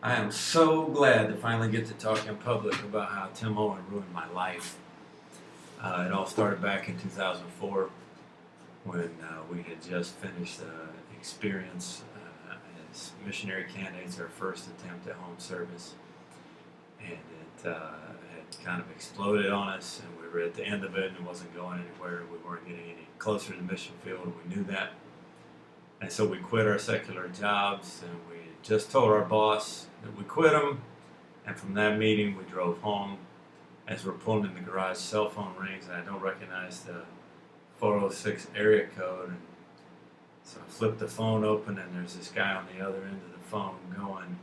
I am so glad to finally get to talk in public about how Tim Owen ruined my life. It all started back in 2004 when we had just finished experience as missionary candidates, our first attempt at home service. And it had kind of exploded on us, and we were at the end of it, and it wasn't going anywhere. We weren't getting any closer to the mission field, and we knew that. And so we quit our secular jobs, and we just told our boss that we quit them. And from that meeting, we drove home. As we're pulling in the garage, cell phone rings, and I don't recognize the 406 area code. And so I flip the phone open, and there's this guy on the other end of the phone going,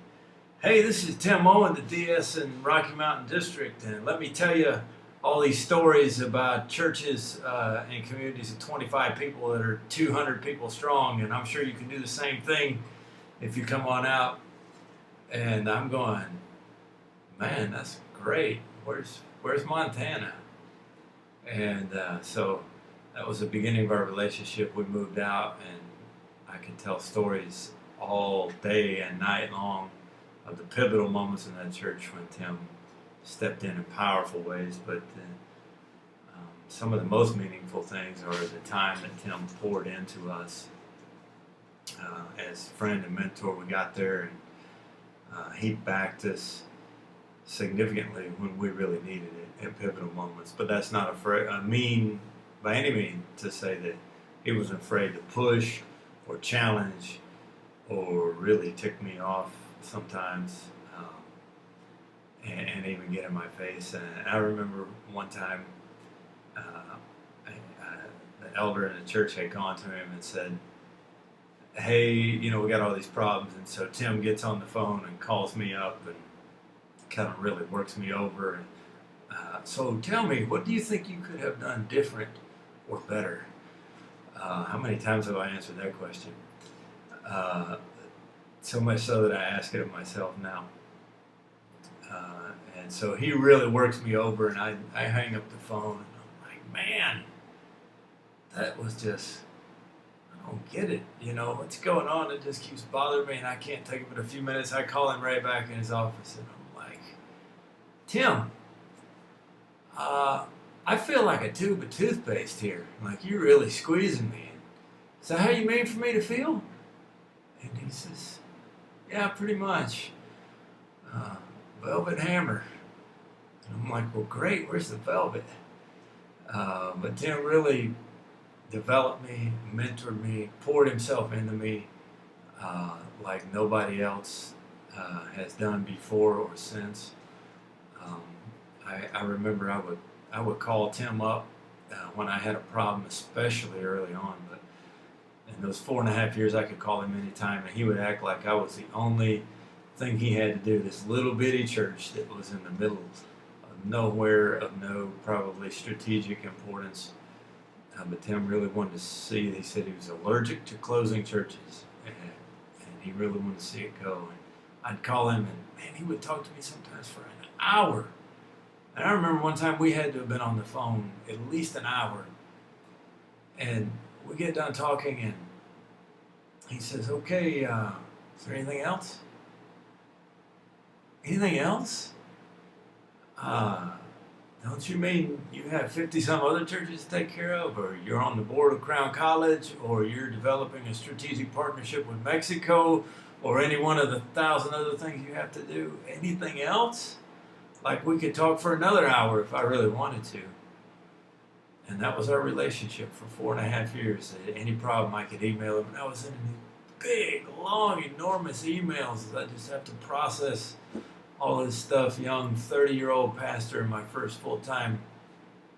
"Hey, this is Tim Owen, the DS in Rocky Mountain District, and let me tell you all these stories about churches and communities of 25 people that are 200 people strong, and I'm sure you can do the same thing if you come on out." And I'm going, "Man, that's great. Where's Montana?" And so that was the beginning of our relationship. We moved out, and I could tell stories all day and night long of the pivotal moments in that church when Tim stepped in powerful ways. But some of the most meaningful things are the time that Tim poured into us as friend and mentor. We got there, and he backed us significantly when we really needed it in pivotal moments. But that's not mean by any means to say that he wasn't afraid to push or challenge or really tick me off sometimes, and even get in my face. And I remember one time the elder in the church had gone to him and said, "Hey, we got all these problems." And so Tim gets on the phone and calls me up and kind of really works me over. And so tell me, what do you think you could have done different or better? How many times have I answered that question? So much so that I ask it of myself now. And so he really works me over, and I hang up the phone, and I'm like, "Man, that was just, I don't get it. What's going on? It just keeps bothering me, and I can't take it but a few minutes." I call him right back in his office, and I'm like, "Tim, I feel like a tube of toothpaste here. Like, you're really squeezing me. Is that how you mean for me to feel?" And he says, "Yeah, pretty much. Velvet hammer." And I'm like, "Well, great. Where's the velvet?" But Tim really developed me, mentored me, poured himself into me like nobody else has done before or since. I remember I would call Tim up when I had a problem, especially early on. But in those 4.5 years, I could call him anytime, and he would act like I was the only thing he had to do. This little bitty church that was in the middle of nowhere, of no probably strategic importance. But Tim really wanted to see it. He said he was allergic to closing churches, and he really wanted to see it go. And I'd call him, and man, he would talk to me sometimes for an hour. And I remember one time we had to have been on the phone at least an hour. And we get done talking, and he says, "Okay, is there anything else? Anything else? Don't you mean you have 50 some other churches to take care of, or you're on the board of Crown College, or you're developing a strategic partnership with Mexico, or any one of the 1,000 other things you have to do? Anything else? Like, we could talk for another hour if I really wanted to." And that was our relationship for 4.5 years. Any problem, I could email him, and I was sending these big, long, enormous emails. I just have to process all this stuff. Young 30-year-old pastor in my first full-time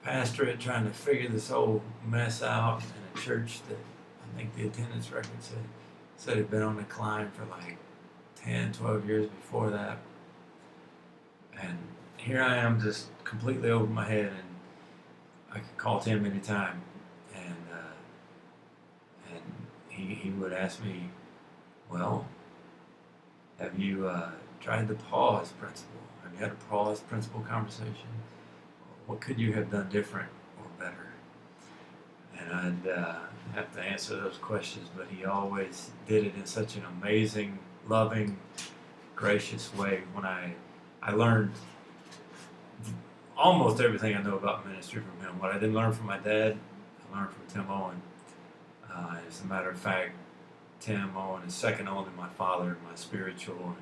pastorate, trying to figure this whole mess out in a church that I think the attendance record said had been on the climb for like 10, 12 years before that. And here I am, just completely over my head, and I could call Tim anytime, and he would ask me, "Well, have you tried the pause principle? Have you had a pause principle conversation? What could you have done different or better?" And I'd have to answer those questions, but he always did it in such an amazing, loving, gracious way. When I learned almost everything I know about ministry from him. What I didn't learn from my dad, I learned from Tim Owen. As a matter of fact, Tim Owen is second only to my father in my spiritual and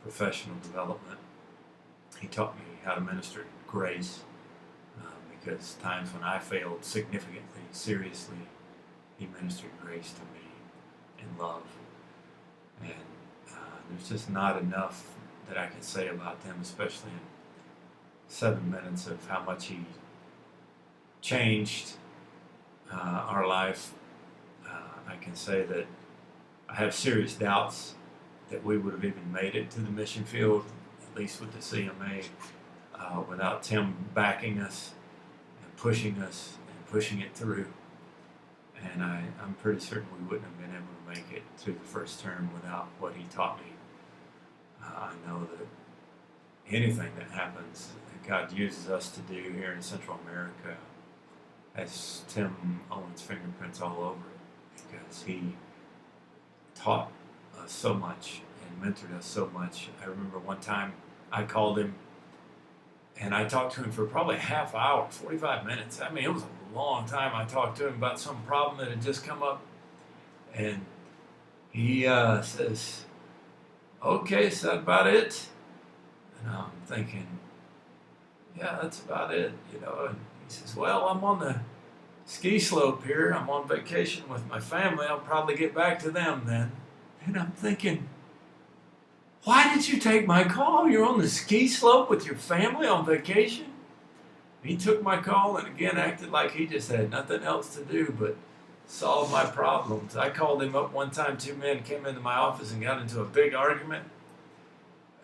professional development. He taught me how to minister grace because times when I failed significantly, seriously, he ministered grace to me in love. And there's just not enough that I can say about Tim, especially in 7 minutes, of how much he changed our life. I can say that I have serious doubts that we would have even made it to the mission field, at least with the C&MA, without Tim backing us and pushing it through. And I'm pretty certain we wouldn't have been able to make it through the first term without what he taught me. I know that anything that happens that God uses us to do here in Central America has Tim Owen's fingerprints all over it, because he taught us so much and mentored us so much. I remember one time I called him and I talked to him for probably a half hour, 45 minutes. I mean, it was a long time. I talked to him about some problem that had just come up, and he says, "Okay, is that about it?" And I'm thinking, "Yeah, that's about it, you know." And he says, "Well, I'm on the ski slope here. I'm on vacation with my family. I'll probably get back to them then." And I'm thinking, why did you take my call? You're on the ski slope with your family on vacation? He took my call and again acted like he just had nothing else to do but solve my problems. I called him up one time. 2 men came into my office and got into a big argument.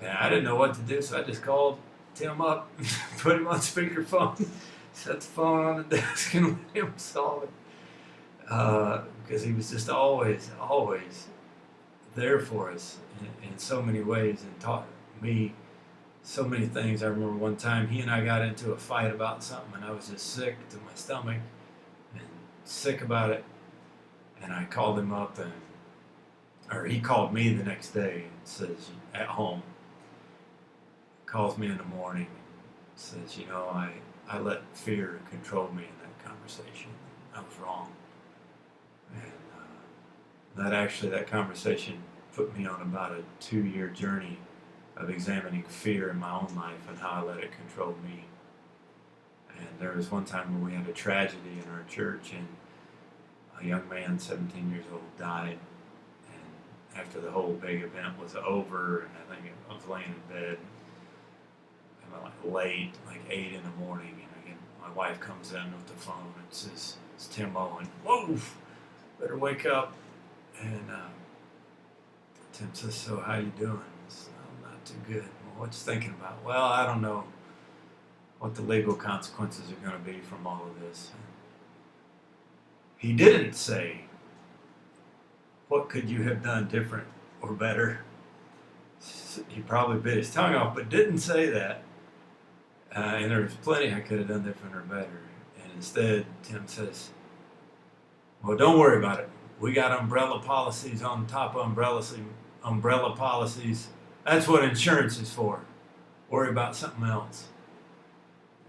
And I didn't know what to do, so I just called Tim up, put him on speakerphone, set the phone on the desk, and let him solve it. Because he was just always there for us in so many ways and taught me so many things. I remember one time he and I got into a fight about something, and I was just sick to my stomach and sick about it. And I called him up, or he called me the next day and says, at home, calls me in the morning and says, "You know, I let fear control me in that conversation. I was wrong." And that conversation put me on about a 2-year journey of examining fear in my own life and how I let it control me. And there was one time when we had a tragedy in our church, and a young man, 17 years old, died. And after the whole big event was over, and I think I was laying in bed, late, like 8 in the morning, and again, my wife comes in with the phone and says, "It's Tim Owen." "Whoa, better wake up." And Tim says, "So how you doing?" I said, "Oh, not too good." "Well, what you thinking about?" "Well, I don't know what the legal consequences are going to be from all of this." And he didn't say, "What could you have done different or better?" He probably bit his tongue off, but didn't say that. And there was plenty I could have done different or better. And instead, Tim says, "Well, don't worry about it. We got umbrella policies on top of umbrella policies. That's what insurance is for. Worry about something else."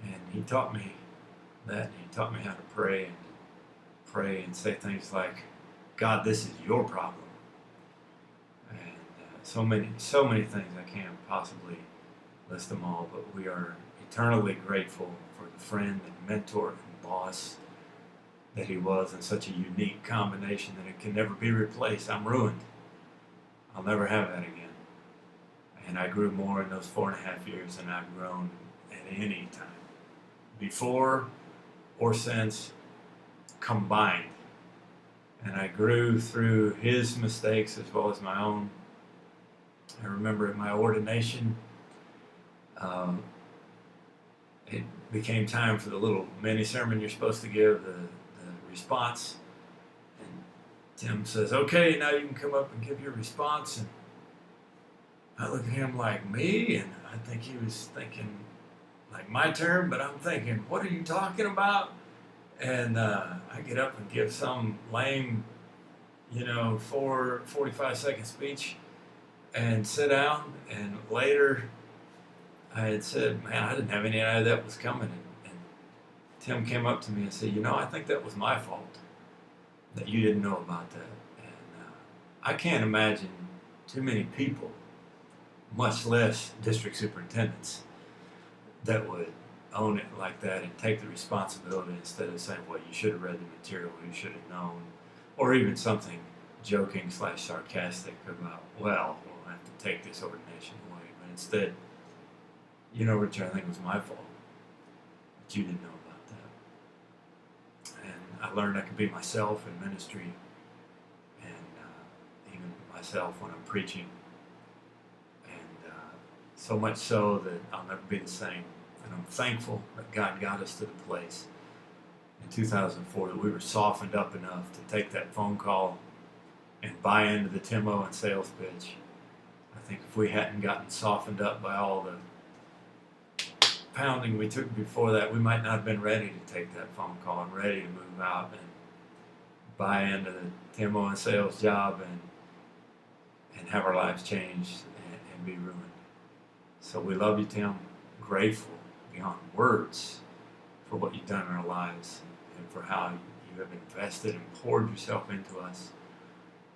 And he taught me that. And he taught me how to pray and say things like, "God, this is your problem." And so many things. I can't possibly list them all, but we are eternally grateful for the friend and mentor and boss that he was, in such a unique combination that it can never be replaced. I'm ruined. I'll never have that again. And I grew more in those 4.5 years than I've grown at any time, before or since, combined. And I grew through his mistakes as well as my own. I remember at my ordination, it became time for the little mini sermon you're supposed to give, the response. And Tim says, "Okay, now you can come up and give your response." And I look at him like, "Me?" And I think he was thinking like my turn, but I'm thinking, "What are you talking about?" And I get up and give some lame, 45-second speech. and sit down. And later, I had said, "Man, I didn't have any idea that was coming." And Tim came up to me and said, "I think that was my fault that you didn't know about that." And I can't imagine too many people, much less district superintendents, that would own it like that and take the responsibility instead of saying, "Well, you should have read the material, you should have known," or even something joking / sarcastic about, "Well, we'll have to take this ordination away." But instead, Richard, I think it was my fault that you didn't know about that. And I learned I could be myself in ministry, and even myself when I'm preaching, and so much so that I'll never be the same. And I'm thankful that God got us to the place in 2004 that we were softened up enough to take that phone call and buy into the Tim Owen sales pitch. I think if we hadn't gotten softened up by all the pounding we took before that, we might not have been ready to take that phone call and ready to move out and buy into the Tim Owen sales job and have our lives changed and be ruined. So we love you, Tim. Grateful beyond words for what you've done in our lives and for how you have invested and poured yourself into us.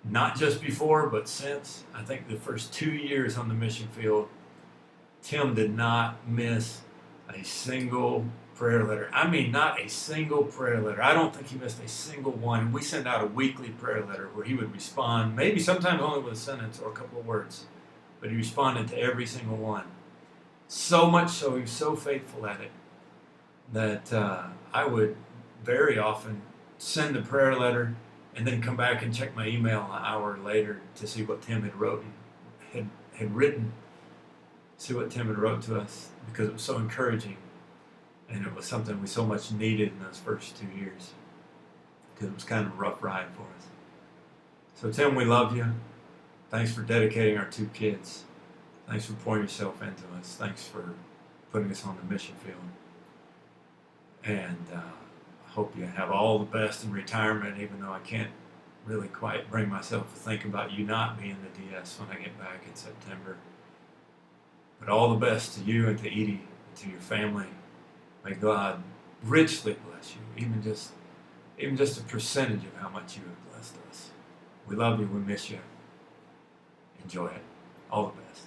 Not just before, but since. I think the first 2 years on the mission field, Tim did not miss a single prayer letter. I mean, not a single prayer letter. I don't think he missed a single one. We sent out a weekly prayer letter where he would respond, maybe sometimes only with a sentence or a couple of words, but he responded to every single one. So much so, he was so faithful at it that I would very often send a prayer letter and then come back and check my email an hour later to see what Tim had written, see what Tim had wrote to us, because it was so encouraging, and it was something we so much needed in those first 2 years, because it was kind of a rough ride for us. So Tim, we love you. Thanks for dedicating our 2 kids. Thanks for pouring yourself into us. Thanks for putting us on the mission field. And I hope you have all the best in retirement, even though I can't really quite bring myself to think about you not being the DS when I get back in September. But all the best to you and to Edie and to your family. May God richly bless you, even just a percentage of how much you have blessed us. We love you. We miss you. Enjoy it. All the best.